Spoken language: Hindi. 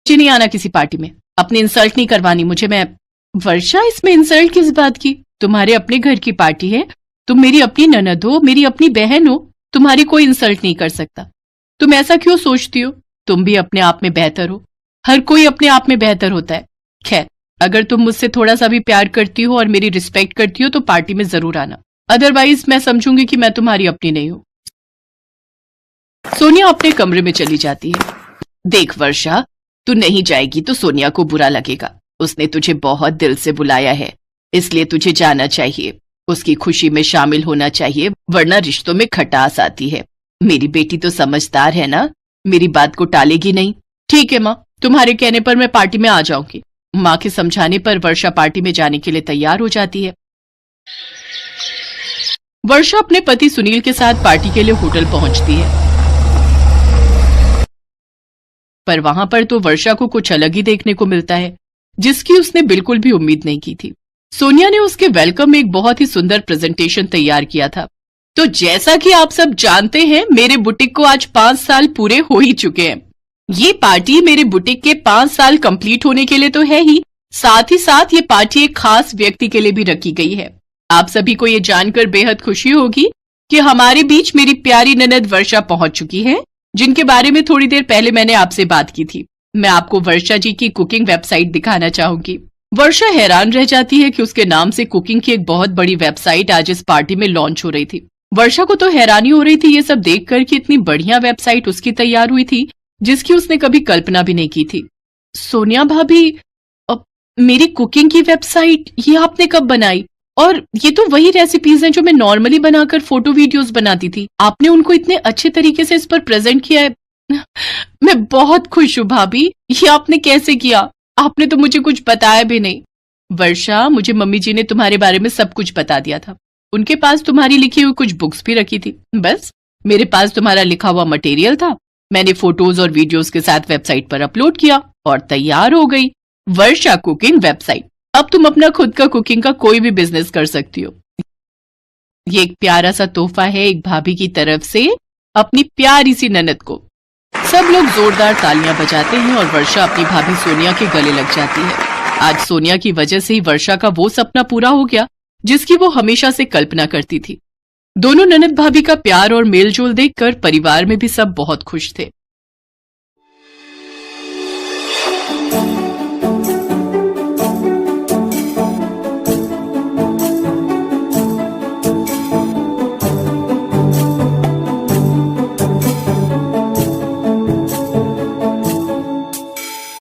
मुझे नहीं आना किसी पार्टी में, अपनी इंसल्ट नहीं करवानी मुझे। मैं वर्षा, इसमें इंसल्ट किस बात की? तुम्हारे अपने घर की पार्टी है, तुम मेरी अपनी ननद हो, मेरी अपनी बहन हो, तुम्हारी कोई इंसल्ट नहीं कर सकता। तुम ऐसा क्यों सोचती हो? तुम भी अपने आप में बेहतर हो, हर कोई अपने आप में बेहतर होता है। खैर, अगर तुम मुझसे थोड़ा सा भी प्यार करती हो और मेरी रिस्पेक्ट करती हो तो पार्टी में जरूर आना, अदरवाइज मैं समझूंगी कि मैं तुम्हारी अपनी नहीं हूं। सोनिया अपने कमरे में चली जाती है। देख वर्षा, तू नहीं जाएगी तो सोनिया को बुरा लगेगा। उसने तुझे बहुत दिल से बुलाया है, इसलिए तुझे जाना चाहिए, उसकी खुशी में शामिल होना चाहिए, वरना रिश्तों में खटास आती है। मेरी बेटी तो समझदार है ना, मेरी बात को टालेगी नहीं। ठीक है माँ, तुम्हारे कहने पर मैं पार्टी में आ जाऊंगी। माँ के समझाने पर वर्षा पार्टी में जाने के लिए तैयार हो जाती है। वर्षा अपने पति सुनील के साथ पार्टी के लिए होटल पहुंचती है, पर वहां पर तो वर्षा को कुछ अलग ही देखने को मिलता है, जिसकी उसने बिल्कुल भी उम्मीद नहीं की थी। सोनिया ने उसके वेलकम में एक बहुत ही सुंदर प्रेजेंटेशन तैयार किया था। तो जैसा कि आप सब जानते हैं, मेरे बुटीक को आज 5 साल पूरे हो ही चुके हैं। ये पार्टी मेरे बुटीक के 5 साल कंप्लीट होने के लिए तो है ही साथ ये पार्टी एक खास व्यक्ति के लिए भी रखी गई है। आप सभी को ये जानकर बेहद खुशी होगी कि हमारे बीच मेरी प्यारी ननद वर्षा पहुंच चुकी है, जिनके बारे में थोड़ी देर पहले मैंने आपसे बात की थी। मैं आपको वर्षा जी की कुकिंग वेबसाइट दिखाना चाहूंगी। वर्षा हैरान रह जाती है कि उसके नाम से कुकिंग की एक बहुत बड़ी वेबसाइट आज इस पार्टी में लॉन्च हो रही थी। वर्षा को तो हैरानी हो रही थी ये सब देखकर कि इतनी बढ़िया वेबसाइट उसकी तैयार हुई थी, जिसकी उसने कभी कल्पना भी नहीं की थी। सोनिया भाभी, मेरी कुकिंग की वेबसाइट ये आपने कब बनाई? और ये तो वही रेसिपीज हैं जो मैं नॉर्मली बनाकर फोटो वीडियोस बनाती थी, आपने उनको इतने अच्छे तरीके से इस पर प्रेजेंट किया है। मैं बहुत खुश हूँ भाभी, ये आपने कैसे किया? आपने तो मुझे कुछ बताया भी नहीं। वर्षा, मुझे मम्मी जी ने तुम्हारे बारे में सब कुछ बता दिया था। उनके पास तुम्हारी लिखी हुई कुछ बुक्स भी रखी थी, बस मेरे पास तुम्हारा लिखा हुआ मटेरियल था। मैंने फोटोज और वीडियोस के साथ वेबसाइट पर अपलोड किया और तैयार हो गई वर्षा कुकिंग वेबसाइट। अब तुम अपना खुद का कुकिंग का कोई भी बिजनेस कर सकती हो। ये एक प्यारा सा तोहफा है एक भाभी की तरफ से अपनी प्यारी सी ननद को। सब लोग जोरदार तालियां बजाते हैं और वर्षा अपनी भाभी सोनिया के गले लग जाती है। आज सोनिया की वजह से ही वर्षा का वो सपना पूरा हो गया जिसकी वो हमेशा से कल्पना करती थी। दोनों ननद भाभी का प्यार और मेलजोल देखकर परिवार में भी सब बहुत खुश थे।